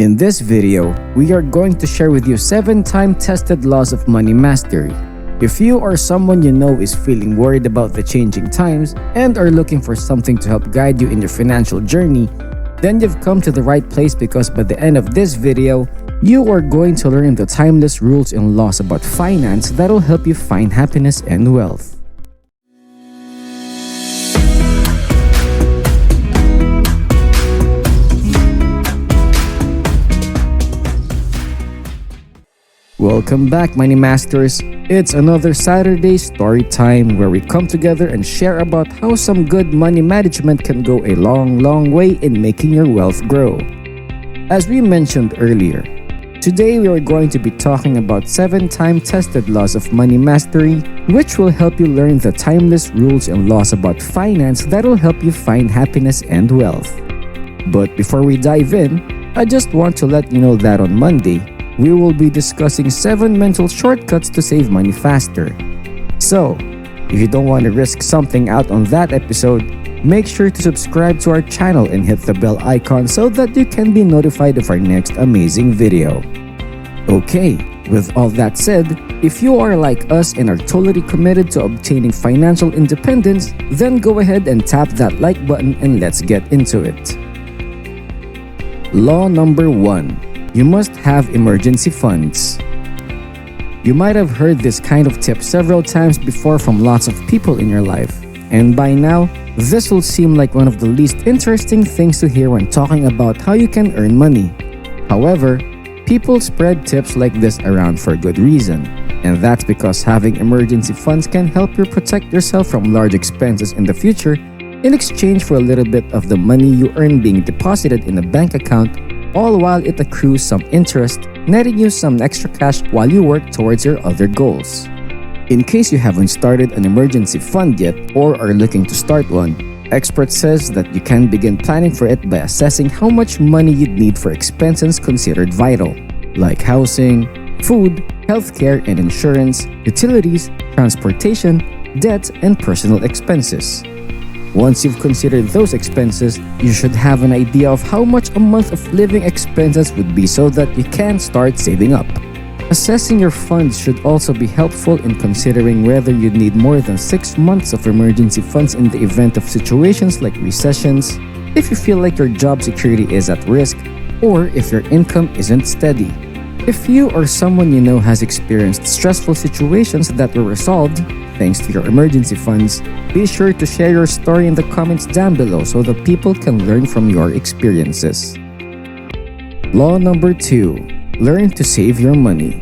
In this video, we are going to share with you 7 time-tested laws of money mastery. If you or someone you know is feeling worried about the changing times and are looking for something to help guide you in your financial journey, then you've come to the right place because by the end of this video, you are going to learn the timeless rules and laws about finance that'll help you find happiness and wealth. Welcome back, Money Masters. It's another Saturday story time where we come together and share about how some good money management can go a long way in making your wealth grow. As we mentioned earlier, today we are going to be talking about 7 time-tested laws of money mastery, which will help you learn the timeless rules and laws about finance that'll help you find happiness and wealth. But before we dive in, I just want to let you know that on Monday, we will be discussing 7 mental shortcuts to save money faster. So, if you don't want to risk something out on that episode, make sure to subscribe to our channel and hit the bell icon so that you can be notified of our next amazing video. Okay, with all that said, if you are like us and are totally committed to obtaining financial independence, then go ahead and tap that like button and let's get into it. Law number 1. You must have emergency funds. You might have heard this kind of tip several times before from lots of people in your life, and by now, this will seem like one of the least interesting things to hear when talking about how you can earn money. However, people spread tips like this around for good reason, and that's because having emergency funds can help you protect yourself from large expenses in the future in exchange for a little bit of the money you earn being deposited in a bank account, all while it accrues some interest, netting you some extra cash while you work towards your other goals. In case you haven't started an emergency fund yet or are looking to start one, expert says that you can begin planning for it by assessing how much money you'd need for expenses considered vital, like housing, food, healthcare and insurance, utilities, transportation, debt, and personal expenses. Once you've considered those expenses, you should have an idea of how much a month of living expenses would be so that you can start saving up. Assessing your funds should also be helpful in considering whether you need more than 6 months of emergency funds in the event of situations like recessions, if you feel like your job security is at risk, or if your income isn't steady. If you or someone you know has experienced stressful situations that were resolved thanks to your emergency funds, be sure to share your story in the comments down below so that people can learn from your experiences. Law number 2. Learn to save your money.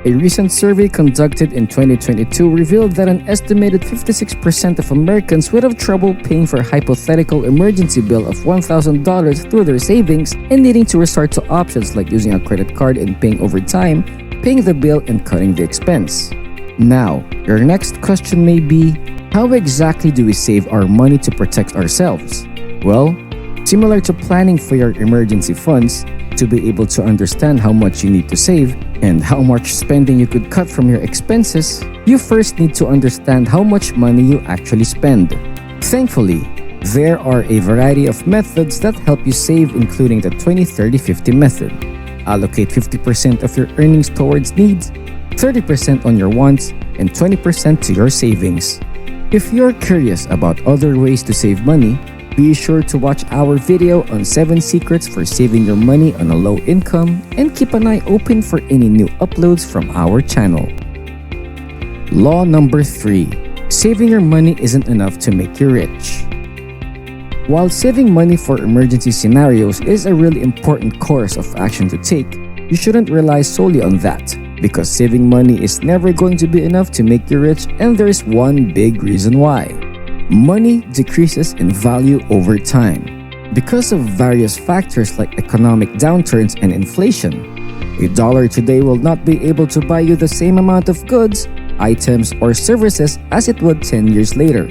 A recent survey conducted in 2022 revealed that an estimated 56% of Americans would have trouble paying for a hypothetical emergency bill of $1,000 through their savings and needing to resort to options like using a credit card and paying over time, paying the bill and cutting the expense. Now, your next question may be, how exactly do we save our money to protect ourselves? Well, similar to planning for your emergency funds, to be able to understand how much you need to save and how much spending you could cut from your expenses, you first need to understand how much money you actually spend. Thankfully, there are a variety of methods that help you save, including the 20-30-50 method. Allocate 50% of your earnings towards needs, 30% on your wants, and 20% to your savings. If you're curious about other ways to save money, be sure to watch our video on 7 secrets for saving your money on a low income and keep an eye open for any new uploads from our channel. Law number 3. Saving your money isn't enough to make you rich. While saving money for emergency scenarios is a really important course of action to take, you shouldn't rely solely on that, because saving money is never going to be enough to make you rich, and there's one big reason why. Money decreases in value over time because of various factors like economic downturns and inflation. $1 today will not be able to buy you the same amount of goods, items, or services as it would 10 years later.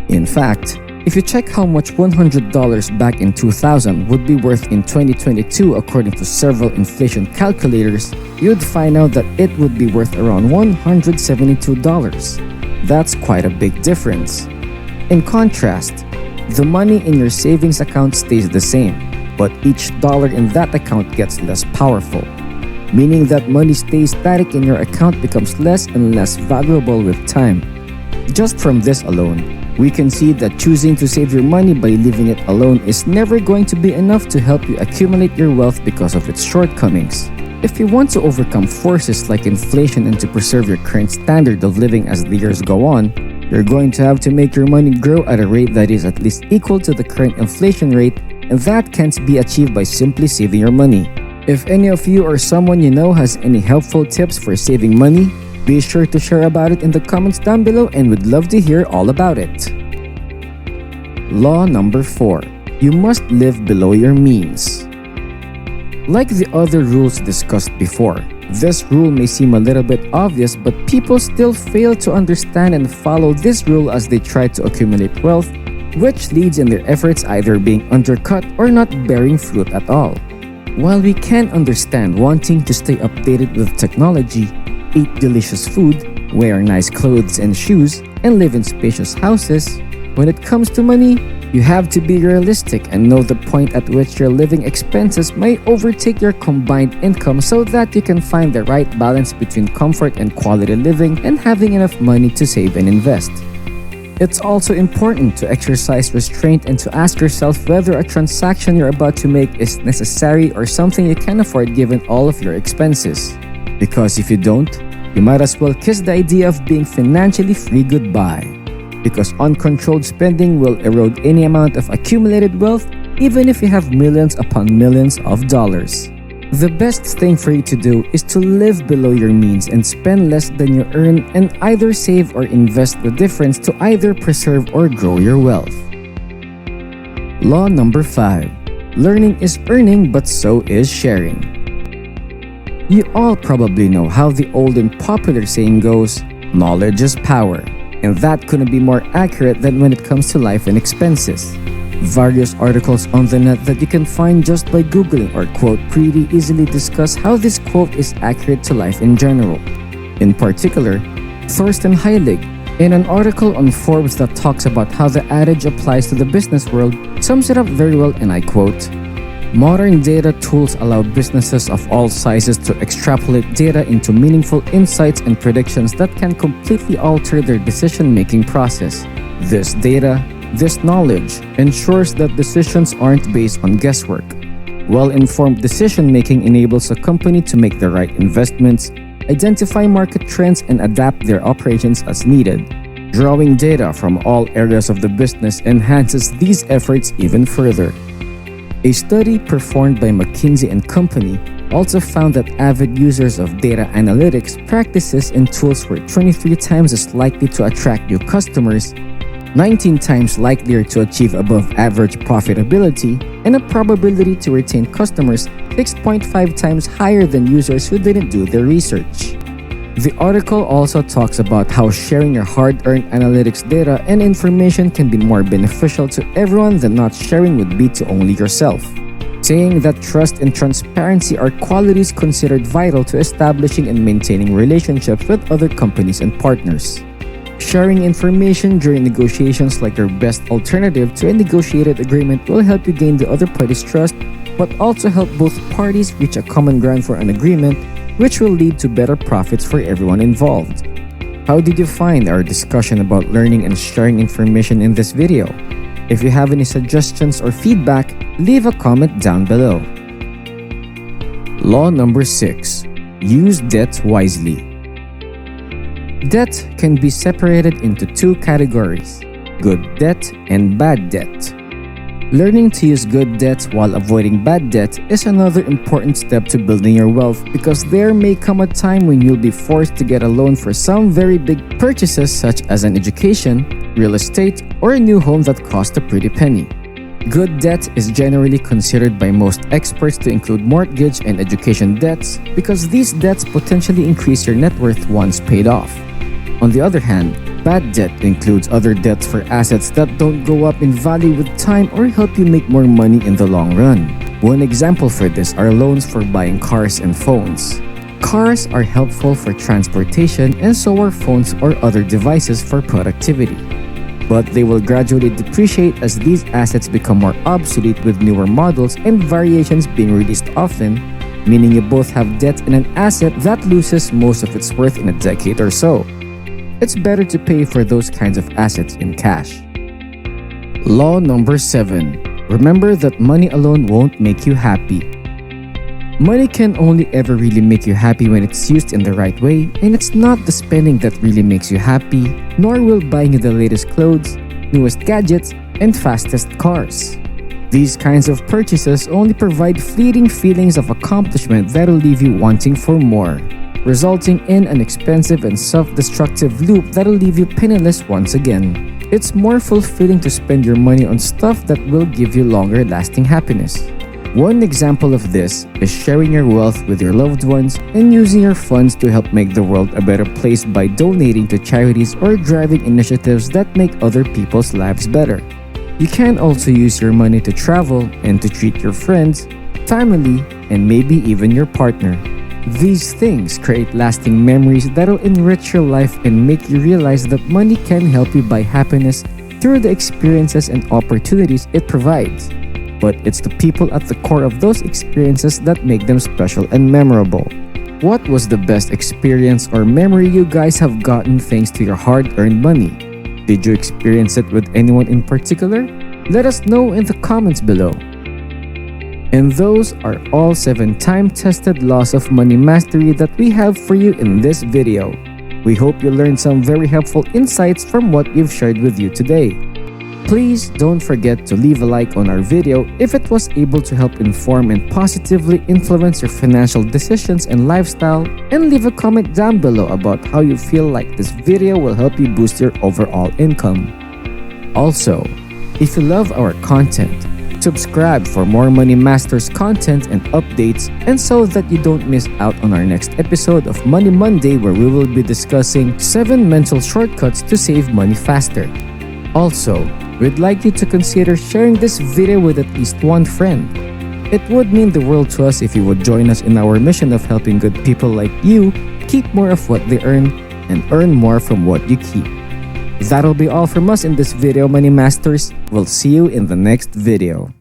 In fact, if you check how much $100 back in 2000 would be worth in 2022 according to several inflation calculators, you'd find out that it would be worth around $172. That's quite a big difference. In contrast, the money in your savings account stays the same. but each dollar in that account gets less powerful, meaning that money stays static in your account becomes less and less valuable with time. Just from this alone, we can see that choosing to save your money by leaving it alone is never going to be enough to help you accumulate your wealth because of its shortcomings. If you want to overcome forces like inflation and to preserve your current standard of living as the years go on, you're going to have to make your money grow at a rate that is at least equal to the current inflation rate, and that can't be achieved by simply saving your money. If any of you or someone you know has any helpful tips for saving money, be sure to share about it in the comments down below and we'd love to hear all about it. Law number 4. You must live below your means. Like the other rules discussed before, this rule may seem a little bit obvious, but people still fail to understand and follow this rule as they try to accumulate wealth, which leads in their efforts either being undercut or not bearing fruit at all. While we can understand wanting to stay updated with technology, eat delicious food, wear nice clothes and shoes, and live in spacious houses, when it comes to money, you have to be realistic and know the point at which your living expenses may overtake your combined income so that you can find the right balance between comfort and quality living and having enough money to save and invest. It's also important to exercise restraint and to ask yourself whether a transaction you're about to make is necessary or something you can afford given all of your expenses. Because if you don't, you might as well kiss the idea of being financially free goodbye. Because uncontrolled spending will erode any amount of accumulated wealth, even if you have millions upon millions of dollars. The best thing for you to do is to live below your means and spend less than you earn and either save or invest the difference to either preserve or grow your wealth. Law number 5. Learning is earning, but so is sharing. You all probably know how the old and popular saying goes, knowledge is power, and that couldn't be more accurate than when it comes to life and expenses. Various articles on the net that you can find just by Googling or quote pretty easily discuss how this quote is accurate to life in general. In particular, Thorsten Heilig, in an article on Forbes that talks about how the adage applies to the business world, sums it up very well, and I quote, "Modern data tools allow businesses of all sizes to extrapolate data into meaningful insights and predictions that can completely alter their decision-making process. This knowledge ensures that decisions aren't based on guesswork. Well-informed decision-making enables a company to make the right investments, identify market trends, and adapt their operations as needed. Drawing data from all areas of the business enhances these efforts even further." A study performed by McKinsey & Company also found that avid users of data analytics practices and tools were 23 times as likely to attract new customers, 19 times likelier to achieve above-average profitability, and a probability to retain customers 6.5 times higher than users who didn't do their research. The article also talks about how sharing your hard-earned analytics data and information can be more beneficial to everyone than not sharing would be to only yourself, saying that trust and transparency are qualities considered vital to establishing and maintaining relationships with other companies and partners. Sharing information during negotiations like your best alternative to a negotiated agreement will help you gain the other party's trust, but also help both parties reach a common ground for an agreement, which will lead to better profits for everyone involved. How did you find our discussion about learning and sharing information in this video? If you have any suggestions or feedback, leave a comment down below. Law number 6. Use debt wisely. Debt can be separated into two categories: good debt and bad debt. Learning to use good debt while avoiding bad debt is another important step to building your wealth, because there may come a time when you'll be forced to get a loan for some very big purchases such as an education, real estate, or a new home that cost a pretty penny. Good debt is generally considered by most experts to include mortgage and education debts because these debts potentially increase your net worth once paid off. On the other hand, bad debt includes other debts for assets that don't go up in value with time or help you make more money in the long run. One example for this are loans for buying cars and phones. Cars are helpful for transportation, and so are phones or other devices for productivity. but they will gradually depreciate as these assets become more obsolete with newer models and variations being released often, meaning you both have debt in an asset that loses most of its worth in a decade or so. It's better to pay for those kinds of assets in cash. Law number 7. Remember that money alone won't make you happy. Money can only ever really make you happy when it's used in the right way, and it's not the spending that really makes you happy, nor will buying you the latest clothes, newest gadgets, and fastest cars. These kinds of purchases only provide fleeting feelings of accomplishment that'll leave you wanting for more, resulting in an expensive and self-destructive loop that'll leave you penniless once again. It's more fulfilling to spend your money on stuff that will give you longer-lasting happiness. One example of this is sharing your wealth with your loved ones and using your funds to help make the world a better place by donating to charities or driving initiatives that make other people's lives better. You can also use your money to travel and to treat your friends, family, and maybe even your partner. These things create lasting memories that'll enrich your life and make you realize that money can help you buy happiness through the experiences and opportunities it provides. But it's the people at the core of those experiences that make them special and memorable. What was the best experience or memory you guys have gotten thanks to your hard-earned money? Did you experience it with anyone in particular? Let us know in the comments below. And those are all 7 time-tested laws of money mastery that we have for you in this video. We hope you learned some very helpful insights from what we've shared with you today. Please don't forget to leave a like on our video if it was able to help inform and positively influence your financial decisions and lifestyle, and leave a comment down below about how you feel like this video will help you boost your overall income. Also, if you love our content, subscribe for more Money Masters content and updates, and so that you don't miss out on our next episode of Money Monday, where we will be discussing 7 mental shortcuts to save money faster. Also, we'd like you to consider sharing this video with at least one friend. It would mean the world to us if you would join us in our mission of helping good people like you keep more of what they earn and earn more from what you keep. That'll be all from us in this video, Money Masters. We'll see you in the next video.